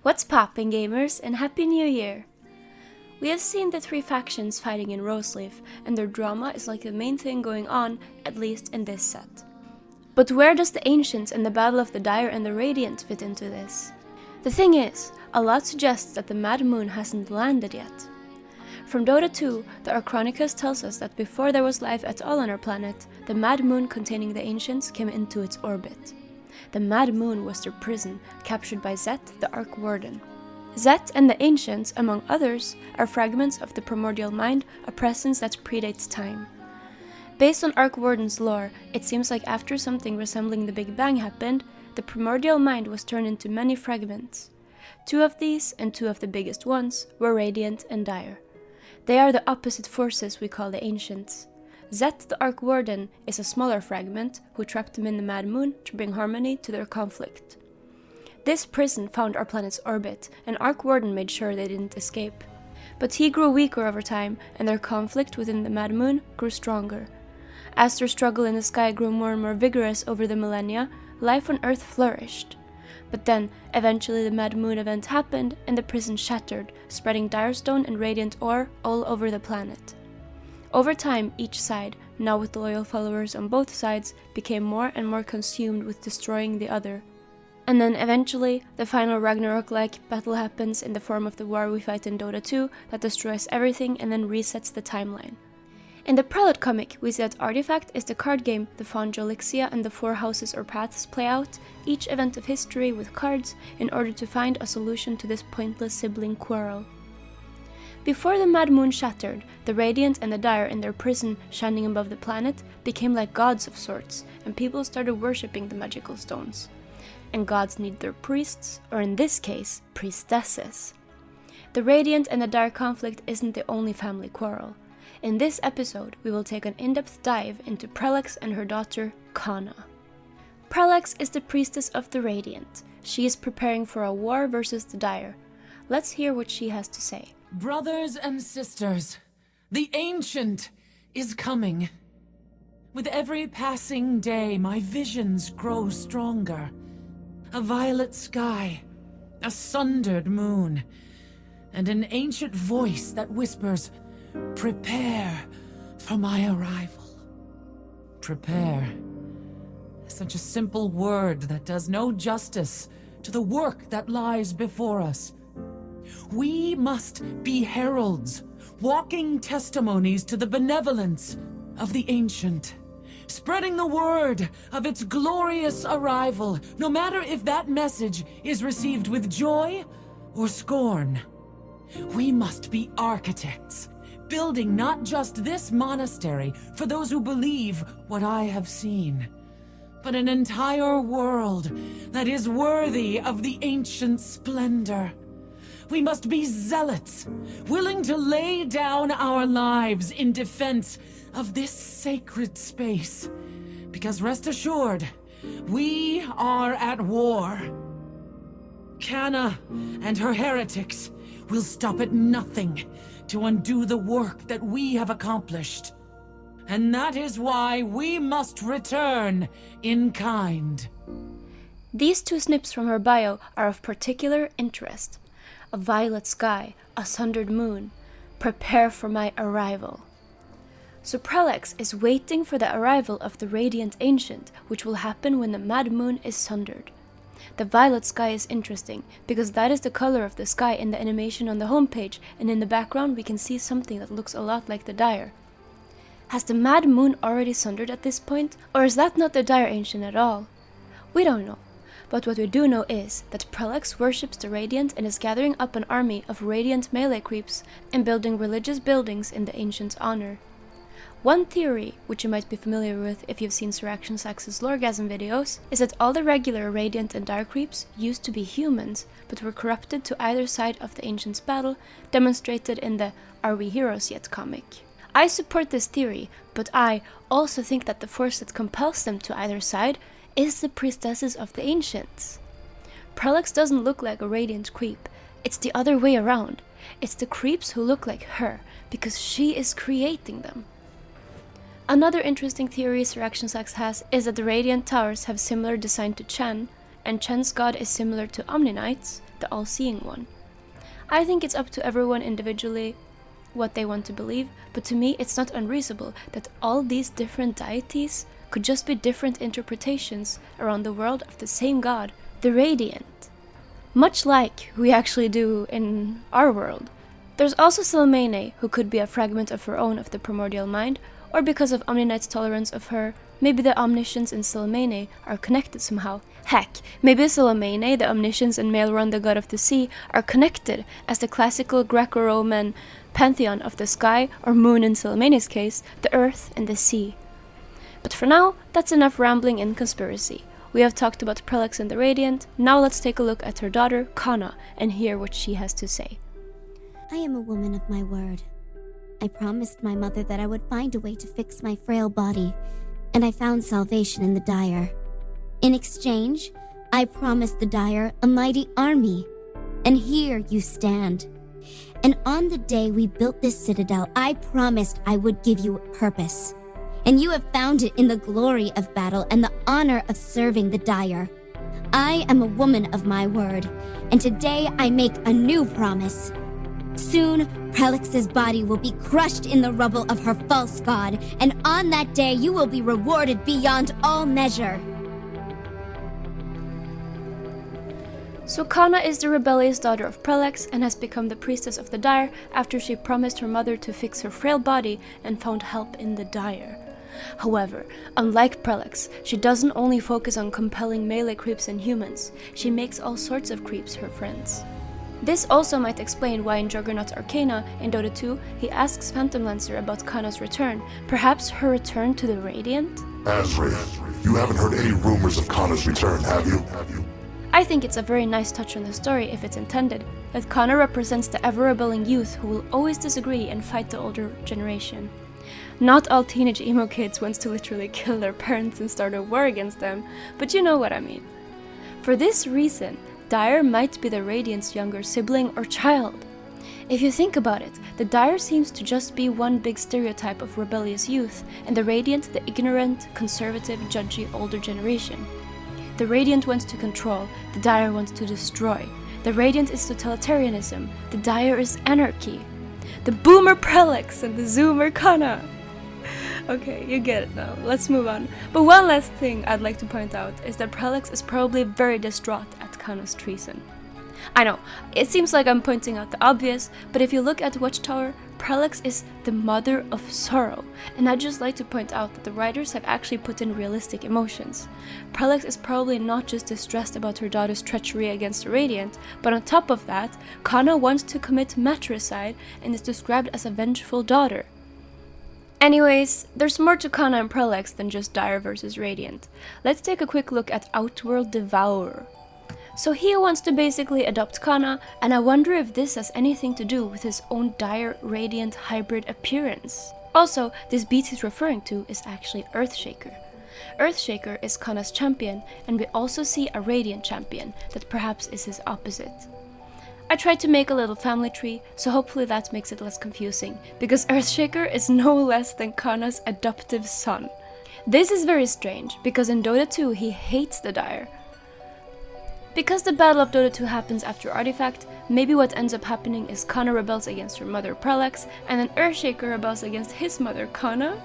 What's poppin', gamers, and Happy New Year! We have seen the three factions fighting in Roseleaf, and their drama is like the main thing going on, at least in this set. But where does the Ancients and the Battle of the Dire and the Radiant fit into this? The thing is, a lot suggests that the Mad Moon hasn't landed yet. From Dota 2, the Archronicus tells us that before there was life at all on our planet, the Mad Moon containing the Ancients came into its orbit. The Mad Moon was their prison, captured by Zet, the Arch Warden. Zet and the Ancients, among others, are fragments of the primordial mind, a presence that predates time. Based on Arch Warden's lore, it seems like after something resembling the Big Bang happened, the primordial mind was turned into many fragments. Two of these, and two of the biggest ones, were Radiant and Dire. They are the opposite forces we call the Ancients. Zet, the Arch Warden, is a smaller fragment who trapped them in the Mad Moon to bring harmony to their conflict. This prison found our planet's orbit, and Arch Warden made sure they didn't escape. But he grew weaker over time, and their conflict within the Mad Moon grew stronger. As their struggle in the sky grew more and more vigorous over the millennia, life on Earth flourished. But then, eventually the Mad Moon event happened, and the prison shattered, spreading Direstone and Radiant ore all over the planet. Over time, each side, now with loyal followers on both sides, became more and more consumed with destroying the other. And then eventually, the final Ragnarok-like battle happens in the form of the war we fight in Dota 2 that destroys everything and then resets the timeline. In the Prellex comic, we see that Artifact is the card game the Fawn Jolixia and the Four Houses or Paths play out, each event of history with cards, in order to find a solution to this pointless sibling quarrel. Before the Mad Moon shattered, the Radiant and the Dire in their prison shining above the planet became like gods of sorts, and people started worshipping the magical stones. And gods need their priests, or in this case, priestesses. The Radiant and the Dire conflict isn't the only family quarrel. In this episode, we will take an in-depth dive into Prellex and her daughter, Kana. Prellex is the priestess of the Radiant. She is preparing for a war versus the Dire. Let's hear what she has to say. Brothers and sisters, the Ancient is coming. With every passing day, my visions grow stronger. A violet sky, a sundered moon, and an ancient voice that whispers, "Prepare for my arrival." Prepare. Such a simple word that does no justice to the work that lies before us. We must be heralds, walking testimonies to the benevolence of the Ancient, spreading the word of its glorious arrival, no matter if that message is received with joy or scorn. We must be architects, building not just this monastery for those who believe what I have seen, but an entire world that is worthy of the Ancient splendor. We must be zealots, willing to lay down our lives in defense of this sacred space. Because rest assured, we are at war. Kanna and her heretics will stop at nothing to undo the work that we have accomplished. And that is why we must return in kind. These two snips from her bio are of particular interest. A violet sky, a sundered moon. Prepare for my arrival. So Prellex is waiting for the arrival of the Radiant Ancient, which will happen when the Mad Moon is sundered. The violet sky is interesting, because that is the color of the sky in the animation on the homepage, and in the background we can see something that looks a lot like the Dire. Has the Mad Moon already sundered at this point, or is that not the Dire Ancient at all? We don't know. But what we do know is that Prellex worships the Radiant and is gathering up an army of Radiant melee creeps and building religious buildings in the Ancient's honor. One theory, which you might be familiar with if you've seen Sir Action Sax's Loregasm videos, is that all the regular Radiant and Dire creeps used to be humans, but were corrupted to either side of the Ancient's battle, demonstrated in the Are We Heroes Yet comic. I support this theory, but I also think that the force that compels them to either side is the priestesses of the Ancients. Prellex doesn't look like a Radiant creep. It's the other way around. It's the creeps who look like her, because she is creating them. Another interesting theory Sir Action Sax has is that the Radiant Towers have similar design to Chan, and Chen's god is similar to Omni-Knight's, the all-seeing one. I think it's up to everyone individually what they want to believe, but to me it's not unreasonable that all these different deities could just be different interpretations around the world of the same god, the Radiant. Much like we actually do in our world. There's also Silmane, who could be a fragment of her own of the primordial mind, or because of Omni-Knight's tolerance of her, maybe the omniscience and Silmane are connected somehow. Heck, maybe Silmane, the omniscience, and Maelron, the god of the sea, are connected as the classical Greco-Roman pantheon of the sky, or moon in Silmane's case, the earth and the sea. But for now, that's enough rambling and conspiracy. We have talked about Prellex and the Radiant, now let's take a look at her daughter, Kana, and hear what she has to say. I am a woman of my word. I promised my mother that I would find a way to fix my frail body, and I found salvation in the Dire. In exchange, I promised the Dire a mighty army, and here you stand. And on the day we built this citadel, I promised I would give you purpose. And you have found it in the glory of battle and the honor of serving the Dire. I am a woman of my word, and today I make a new promise. Soon, Prellex's body will be crushed in the rubble of her false god, and on that day you will be rewarded beyond all measure. So Kana is the rebellious daughter of Prellex and has become the priestess of the Dire after she promised her mother to fix her frail body and found help in the Dire. However, unlike Prellex, she doesn't only focus on compelling melee creeps and humans, she makes all sorts of creeps her friends. This also might explain why in Juggernaut's Arcana in Dota 2, he asks Phantom Lancer about Kana's return, perhaps her return to the Radiant? Azrael, you haven't heard any rumors of Kanna's return, have you? I think it's a very nice touch on the story if it's intended, that Kana represents the ever-rebelling youth who will always disagree and fight the older generation. Not all teenage emo kids wants to literally kill their parents and start a war against them, but you know what I mean. For this reason, Dire might be the Radiant's younger sibling or child. If you think about it, the Dire seems to just be one big stereotype of rebellious youth, and the Radiant the ignorant, conservative, judgy older generation. The Radiant wants to control, the Dire wants to destroy. The Radiant is totalitarianism, the Dire is anarchy. The boomer Prellex and the zoomer Kana. Okay, you get it now, let's move on. But one last thing I'd like to point out is that Prellex is probably very distraught at Kana's treason. I know, it seems like I'm pointing out the obvious, but if you look at Watchtower, Prellex is the mother of sorrow, and I'd just like to point out that the writers have actually put in realistic emotions. Prellex is probably not just distressed about her daughter's treachery against the Radiant, but on top of that, Kana wants to commit matricide and is described as a vengeful daughter. Anyways, there's more to Kana and Prellex than just Dire versus Radiant. Let's take a quick look at Outworld Devourer. So he wants to basically adopt Kana, and I wonder if this has anything to do with his own Dire Radiant hybrid appearance. Also, this beast he's referring to is actually Earthshaker. Earthshaker is Kana's champion, and we also see a Radiant champion that perhaps is his opposite. I tried to make a little family tree, so hopefully that makes it less confusing, because Earthshaker is no less than Kana's adoptive son. This is very strange, because in Dota 2 he hates the Dire. Because the Battle of Dota 2 happens after Artifact, maybe what ends up happening is Kana rebels against her mother Prellex, and then Earthshaker rebels against his mother Kana?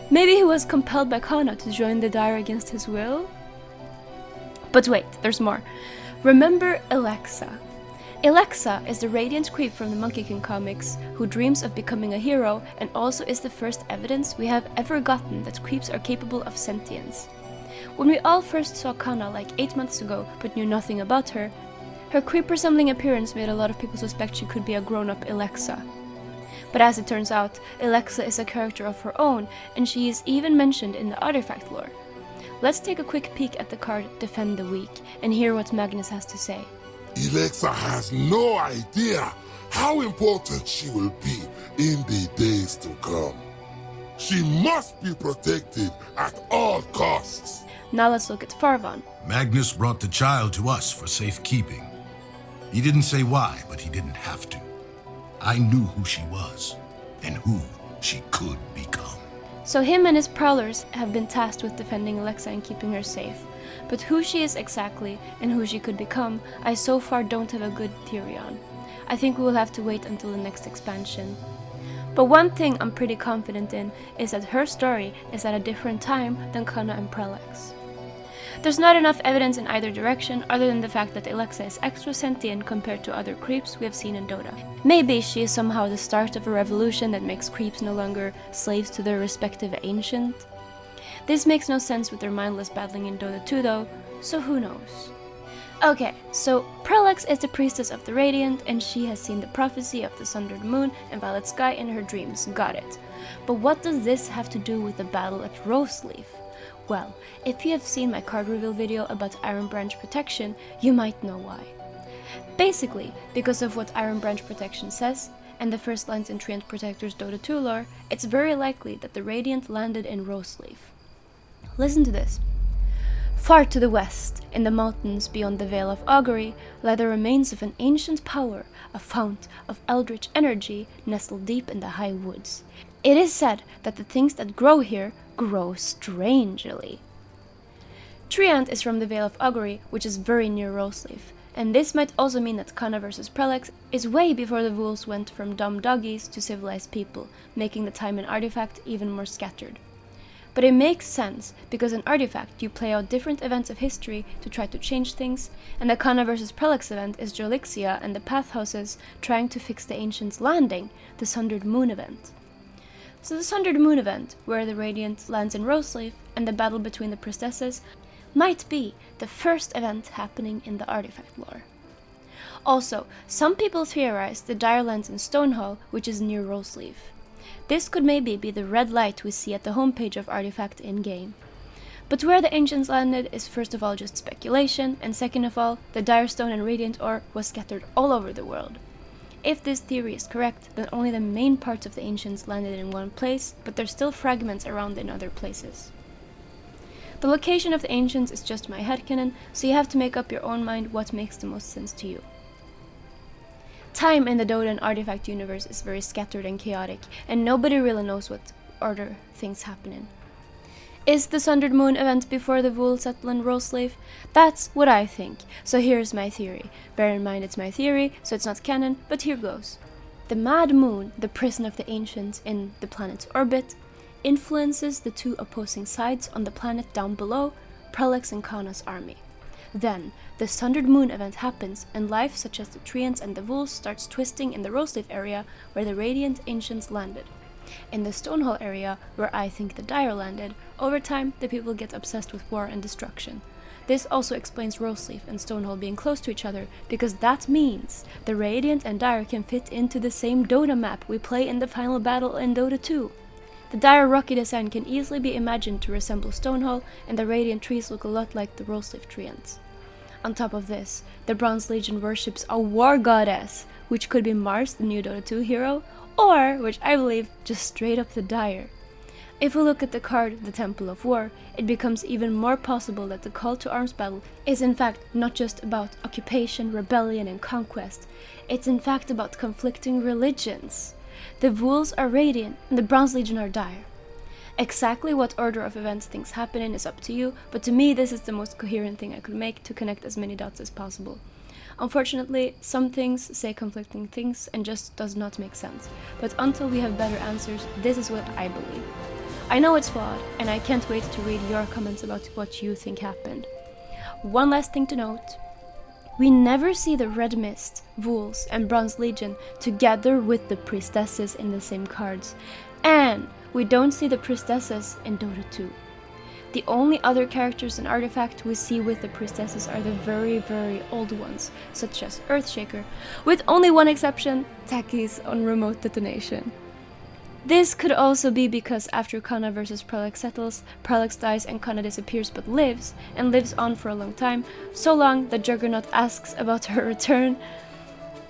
Maybe he was compelled by Kana to join the Dire against his will? But wait, there's more. Remember Alexa. Alexa is the Radiant creep from the Monkey King comics, who dreams of becoming a hero and also is the first evidence we have ever gotten that creeps are capable of sentience. When we all first saw Kana like 8 months ago but knew nothing about her, her creep-resembling appearance made a lot of people suspect she could be a grown-up Alexa. But as it turns out, Alexa is a character of her own, and she is even mentioned in the Artifact lore. Let's take a quick peek at the card Defend the Weak and hear what Magnus has to say. Alexa has no idea how important she will be in the days to come. She must be protected at all costs. Now let's look at Farvan. Magnus brought the child to us for safekeeping. He didn't say why, but he didn't have to. I knew who she was and who she could become. So him and his prowlers have been tasked with defending Alexa and keeping her safe. But who she is exactly and who she could become, I so far don't have a good theory on. I think we will have to wait until the next expansion. But one thing I'm pretty confident in is that her story is at a different time than Kana and Prellex. There's not enough evidence in either direction other than the fact that Alexa is extra sentient compared to other creeps we have seen in Dota. Maybe she is somehow the start of a revolution that makes creeps no longer slaves to their respective ancient. This makes no sense with their mindless battling in Dota 2 though, so who knows. Okay, so Prellex is the priestess of the Radiant and she has seen the prophecy of the Sundered Moon and Violet Sky in her dreams, got it. But what does this have to do with the battle at Roseleaf? Well, if you have seen my card reveal video about Iron Branch Protection, you might know why. Basically, because of what Iron Branch Protection says, and the first lines in Treant Protector's Dota 2 lore, it's very likely that the Radiant landed in Roseleaf. Listen to this. Far to the west, in the mountains beyond the Veil of Augury, lie the remains of an ancient power, a fount of eldritch energy nestled deep in the high woods. It is said that the things that grow here grow strangely. Treant is from the Veil of Augury, which is very near Roseleaf, and this might also mean that Kana vs Prellex is way before the wolves went from dumb doggies to civilized people, making the time and artifact even more scattered. But it makes sense, because in Artifact you play out different events of history to try to change things, and the Kana vs Prellex event is Jolixia and the Path Houses trying to fix the Ancients' Landing, the Sundered Moon event. So the Sundered Moon event, where the Radiant lands in Roseleaf, and the battle between the priestesses, might be the first event happening in the Artifact lore. Also, some people theorize the Dire lands in Stonehall, which is near Roseleaf. This could maybe be the red light we see at the homepage of Artifact in-game. But where the Ancients landed is first of all just speculation, and second of all, the Dire Stone and Radiant Ore was scattered all over the world. If this theory is correct, then only the main parts of the Ancients landed in one place, but there's still fragments around in other places. The location of the Ancients is just my headcanon, so you have to make up your own mind what makes the most sense to you. Time in the Dota and Artifact universe is very scattered and chaotic, and nobody really knows what order things happen in. Is the Sundered Moon event before the Vul settle in Roseleaf? That's what I think, so here's my theory. Bear in mind it's my theory, so it's not canon, but here goes. The Mad Moon, the prison of the Ancients in the planet's orbit, influences the two opposing sides on the planet down below, Prellex and Kana's army. Then, the Sundered Moon event happens, and life such as the Treants and the Vuls starts twisting in the Roseleaf area where the Radiant Ancients landed. In the Stonehall area, where I think the Dire landed, over time the people get obsessed with war and destruction. This also explains Roseleaf and Stonehall being close to each other, because that means the Radiant and Dire can fit into the same Dota map we play in the final battle in Dota 2. The Dire rocky design can easily be imagined to resemble Stonehall, and the Radiant trees look a lot like the Roseleaf Treants. On top of this, the Bronze Legion worships a war goddess, which could be Mars, the new Dota 2 hero, or, which I believe, just straight up the Dire. If we look at the card, the Temple of War, it becomes even more possible that the Call to Arms battle is in fact not just about occupation, rebellion, and conquest. It's in fact about conflicting religions. The Vuls are Radiant, and the Bronze Legion are Dire. Exactly what order of events things happen in is up to you, but to me this is the most coherent thing I could make to connect as many dots as possible. Unfortunately, some things say conflicting things and just does not make sense, but until we have better answers, this is what I believe. I know it's flawed, and I can't wait to read your comments about what you think happened. One last thing to note. We never see the Red Mist, Vuls, and Bronze Legion together with the priestesses in the same cards, and we don't see the priestesses in Dota 2. The only other characters in Artifact we see with the priestesses are the very, very old ones, such as Earthshaker, with only one exception, Takis on Remote Detonation. This could also be because after Kana vs Prellex settles, Prellex dies and Kana disappears but lives, and lives on for a long time, so long that Juggernaut asks about her return.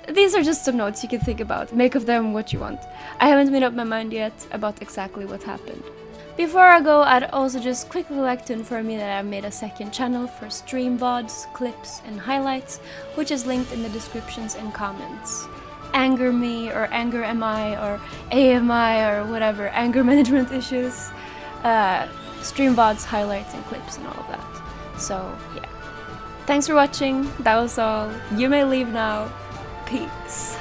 These are just some notes you can think about, make of them what you want. I haven't made up my mind yet about exactly what happened. Before I go, I'd also just quickly like to inform you that I've made a second channel for stream VODs, clips, and highlights, which is linked in the descriptions and comments. anger me or anger MI or AMI or whatever, anger management issues, stream VODs, highlights and clips and all of that. So yeah. Thanks for watching, that was all. You may leave now. Peace.